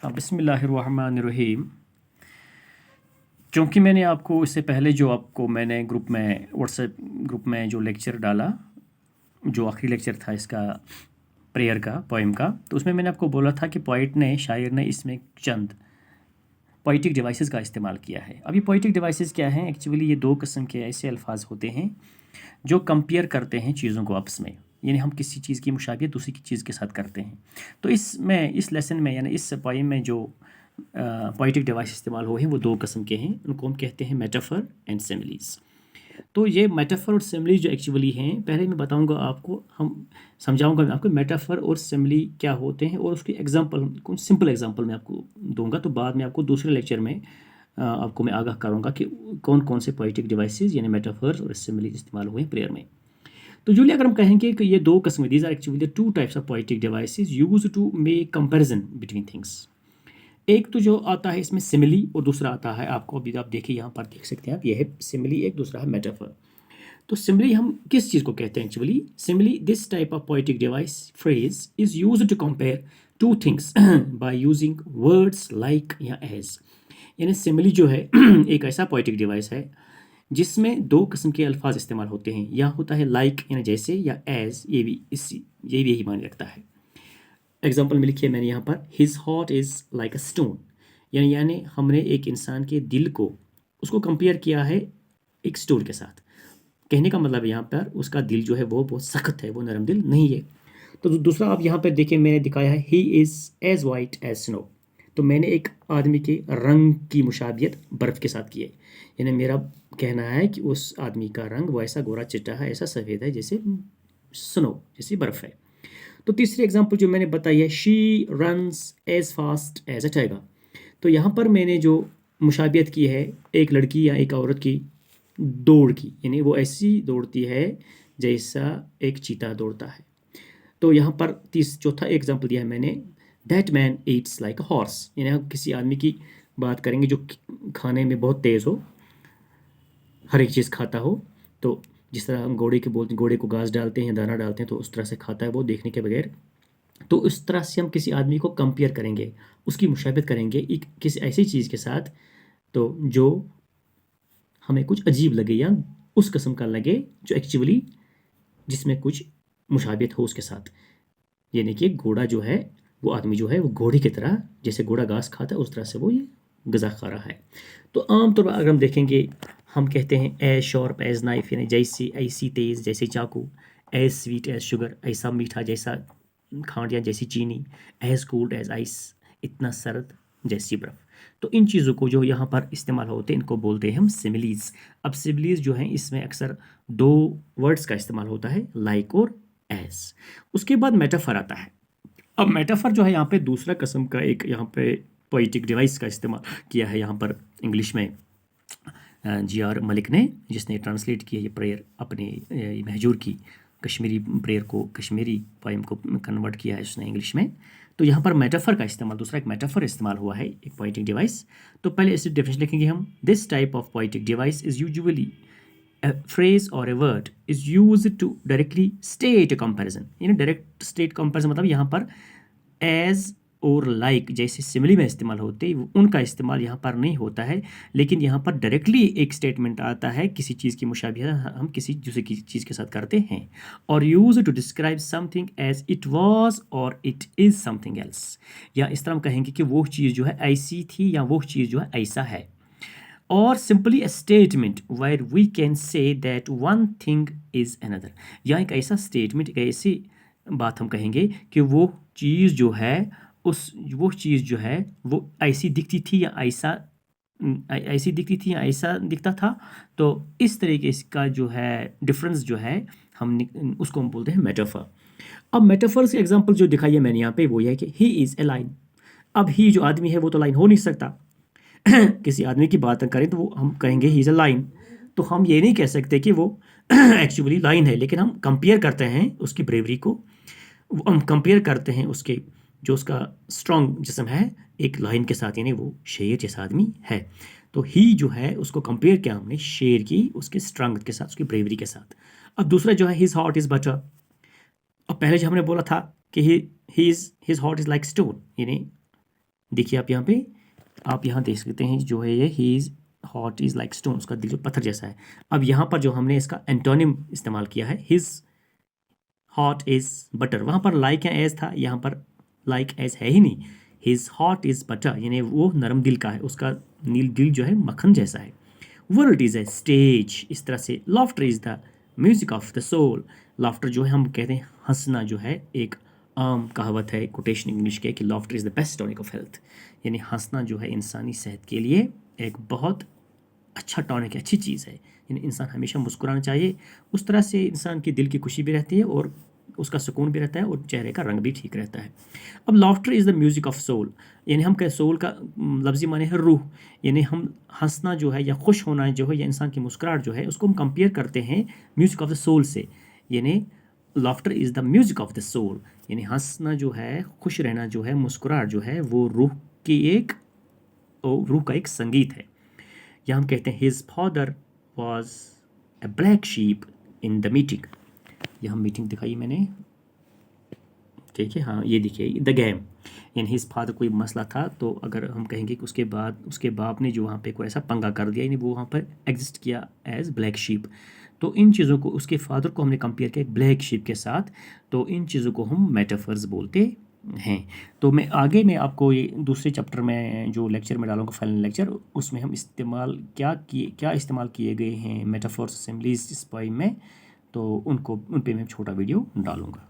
बिस्मिल्लाहिर्रहमानिर्रहीम। चूँकि मैंने आपको इससे पहले जो आपको मैंने ग्रुप में व्हाट्सएप ग्रुप में जो लेक्चर डाला, जो आखिरी लेक्चर था इसका प्रेयर का, पोएम का, तो उसमें मैंने आपको बोला था कि शायर ने इसमें चंद पोइटिक डिवाइसेस का इस्तेमाल किया है। अब ये पोइटिक डिवाइसेस क्या हैं? एक्चुअली ये दो किस्म के ऐसे अल्फाज होते हैं जो कंपेयर करते हैं चीज़ों को आपस में, यानी हम किसी चीज़ की मुशाबियत दूसरी की चीज़ के साथ करते हैं। तो इस लेसन में यानी इस पोएम में जो पोइटिक डिवाइस इस्तेमाल हुए हैं वो दो किस्म के हैं। उनको हम कहते हैं मेटाफर एंड सिमिलीज़। तो ये मेटाफर और सिमिली जो एक्चुअली हैं, पहले मैं बताऊंगा आपको, समझाऊंगा मैं आपको मेटाफर और सिमिली क्या होते हैं और उसकी एग्जांपल, कुछ सिंपल एग्जांपल मैं आपको दूंगा। तो बाद में आपको दूसरे लेक्चर में आपको मैं आगाह करूंगा कि कौन कौन से पोइटिक डिवाइसेस यानी मेटाफर्स और सिमिली इस्तेमाल हुए हैं प्रेयर में। तो जूलिया अगर हम कहेंगे कि ये दो किस्म, these are actually the two types of poetic devices used to make comparison between things. एक तो जो आता है इसमें सिमिली और दूसरा आता है, आपको अभी आप देखिए यहाँ पर देख सकते हैं आप, ये है सिमिली, एक दूसरा है मेटाफर। तो सिमिली हम किस चीज़ को कहते हैं? Actually simile this type of poetic device phrase is used to compare two things by using words like या एज। यानी सिमिली जो है एक ऐसा पोइटिक डिवाइस है जिसमें दो किस्म के अल्फाज इस्तेमाल होते हैं। या होता है लाइक यानी जैसे, या एज, ये भी यही मायने रखता है। एग्जाम्पल में लिखिए मैंने यहाँ पर, his heart is like a stone. यानी हमने एक इंसान के दिल को, उसको कंपेयर किया है एक स्टोन के साथ। कहने का मतलब यहाँ पर उसका दिल जो है वो बहुत सख्त है, वो नरम दिल नहीं है। तो दूसरा आप यहाँ पर देखिए, मैंने दिखाया है he is as white as snow. तो मैंने एक आदमी के रंग की मुशाबियत बर्फ़ के साथ की है। यानी मेरा कहना है कि उस आदमी का रंग वो ऐसा गोरा चिट्टा है, ऐसा सफ़ेद है जैसे स्नो, जैसी बर्फ़ है। तो तीसरी एग्जांपल जो मैंने बताई है, she runs as fast as a tiger. तो यहाँ पर मैंने जो मुशाबियत की है एक लड़की या एक औरत की दौड़ की, यानी वो ऐसी दौड़ती है जैसा एक चीता दौड़ता है। तो यहाँ पर चौथा एग्जांपल दिया है मैंने, that man Yeats like a horse. यानी हम किसी आदमी की बात करेंगे जो खाने में बहुत तेज़ हो, हर एक चीज़ खाता हो। तो जिस तरह हम घोड़े को घास डालते हैं, दाना डालते हैं, तो उस तरह से खाता है वो देखने के बगैर। तो उस तरह से हम किसी आदमी को कंपेयर करेंगे, उसकी मुशाबहत करेंगे एक किसी ऐसी चीज़ के साथ तो जो हमें कुछ अजीब लगे या उस किस्म का लगे जो एक्चुअली जिसमें कुछ मुशाबहत हो उसके साथ। यानी कि घोड़ा जो है, वो आदमी जो है वो घोड़े की तरह, जैसे घोड़ा घास खाता है उस तरह से वो ये गज़ा खा रहा है। तो आमतौर पर अगर हम देखेंगे, हम कहते हैं एज शॉर्प एज नाइफ, यानी जैसी ऐसी तेज़ जैसे चाकू, एज स्वीट एज शुगर, ऐसा मीठा जैसा खांड या जैसी चीनी, एज कोल्ड एज आइस, इतना सर्द जैसी बर्फ़। तो इन चीज़ों को जो यहाँ पर इस्तेमाल होते हैं इनको बोलते हैं हम सिमिलीज़। अब सिमिलीज़ जो हैं इसमें अक्सर दो वर्ड्स का इस्तेमाल होता है, लाइक और एज। उसके बाद मेटाफर आता है। अब मेटाफर जो है यहाँ पे दूसरा किस्म का एक यहाँ पे पोइटिक डिवाइस का इस्तेमाल किया है यहाँ पर इंग्लिश में जी.आर. मलिक ने, जिसने ट्रांसलेट किया ये प्रेयर अपने महजूर की कश्मीरी प्रेयर को, कश्मीरी पोएम को कन्वर्ट किया है उसने इंग्लिश में। तो यहाँ पर मेटाफर का इस्तेमाल, दूसरा एक मेटाफर इस्तेमाल हुआ है एक पोइटिक डिवाइस। तो पहले इसे डेफिनेशन लिखेंगे हम, this type of poetic device is usually a phrase or a word is used to directly state a comparison। यानी डायरेक्ट स्टेट कंपैरिजन मतलब यहाँ पर as और like जैसे सिमिली में इस्तेमाल होते हैं उनका इस्तेमाल यहाँ पर नहीं होता है, लेकिन यहाँ पर डायरेक्टली एक स्टेटमेंट आता है किसी चीज़ की मुशाबिहत हम किसी दूसरी की चीज़ के साथ करते हैं, और use to describe something as it was और इट इज़ समथिंग एल्स। या इस तरह हम कहेंगे कि वो चीज़ जो है ऐसी थी या वो चीज़ जो है ऐसा है। और simply a statement where we can say that one thing is another. या एक ऐसा स्टेटमेंट, एक ऐसी बात हम कहेंगे कि वो चीज़ जो है वो चीज़ जो है वो ऐसी दिखती थी या ऐसी दिखती थी या ऐसा दिखता था। तो इस तरीके का जो है डिफरेंस जो है उसको हम बोलते हैं मेटाफर। अब मेटाफर्स के एग्जांपल जो दिखाई है मैंने यहाँ पे वो यह है कि ही इज़ ए लाइन। अब ही जो आदमी है वो तो लाइन हो नहीं सकता। किसी आदमी की बात करें तो वो हम कहेंगे ही इज़ अ लाइन। तो हम ये नहीं कह सकते कि वो एक्चुअली लाइन है, लेकिन हम कंपेयर करते हैं उसकी ब्रेवरी को, हम कंपेयर करते हैं उसके जो उसका स्ट्रॉन्ग जिस्म है एक लाइन के साथ, यानी वो शेर जैसा आदमी है। तो ही जो है उसको कंपेयर किया हमने शेर की उसके स्ट्रंग के साथ, उसकी ब्रेवरी के साथ। अब दूसरा जो है हिज हार्ट इज़ बटर। अब पहले जो हमने बोला था कि his heart is like stone, यानी देखिए आप यहाँ देख सकते हैं जो है ये his hot is like stone, उसका दिल जो पत्थर जैसा है। अब यहाँ पर जो हमने इसका एंटोनिम इस्तेमाल किया है, हिज हॉट इज़ बटर, वहाँ पर लाइक या एज था, यहाँ पर लाइक एज है ही नहीं। हिज हॉट इज़ बटर यानी वो नरम दिल का है, उसका नील दिल जो है मक्खन जैसा है। वर्ल्ड इज़ ए स्टेज, इस तरह से laughter is the music of the soul. Laughter जो है हम कहते हैं हंसना जो है, एक आम कहावत है कोटेशन इंग्लिश के कि laughter is the best tonic of health, यानी हंसना जो है इंसानी सेहत के लिए एक बहुत अच्छा टॉनिक है, अच्छी चीज़ है। यानी इंसान हमेशा मुस्कुराना चाहिए, उस तरह से इंसान की दिल की खुशी भी रहती है और उसका सुकून भी रहता है और चेहरे का रंग भी ठीक रहता है। अब laughter is the music of soul, यानी हम कहें सोल का लफ्ज़ी माने है रूह, यानी हम हंसना जो है या खुश होना जो है या इंसान की मुस्कुराहट जो है उसको हम कंपेयर करते हैं म्यूज़िक ऑफ द सोल से। यानी laughter is the music of the soul, यानी हंसना जो है, खुश रहना जो है, मुस्कुराहट जो है वो रूह का एक संगीत है। या हम कहते हैं his father was a black sheep in the meeting, यह मीटिंग दिखाई मैंने, ठीक है, हाँ ये देखिए द गेम, यानी हिज फादर कोई मसला था, तो अगर हम कहेंगे कि उसके बाप ने जो वहाँ पे कोई ऐसा पंगा कर दिया, यानी वो वहाँ पर एग्जिस्ट किया एज ब्लैक शीप। तो इन चीज़ों को, उसके फादर को हमने कंपेयर किया एक ब्लैक शीप के साथ, तो इन चीज़ों को हम मेटाफर्स बोलते हैं। तो मैं आपको ये दूसरे चैप्टर में जो लेक्चर में डालूंगा, फाइनल लेक्चर, उसमें हम क्या इस्तेमाल किए गए हैं मेटाफर्स असेंबलीज इस पोएम में, तो उन पे मैं छोटा वीडियो डालूंगा।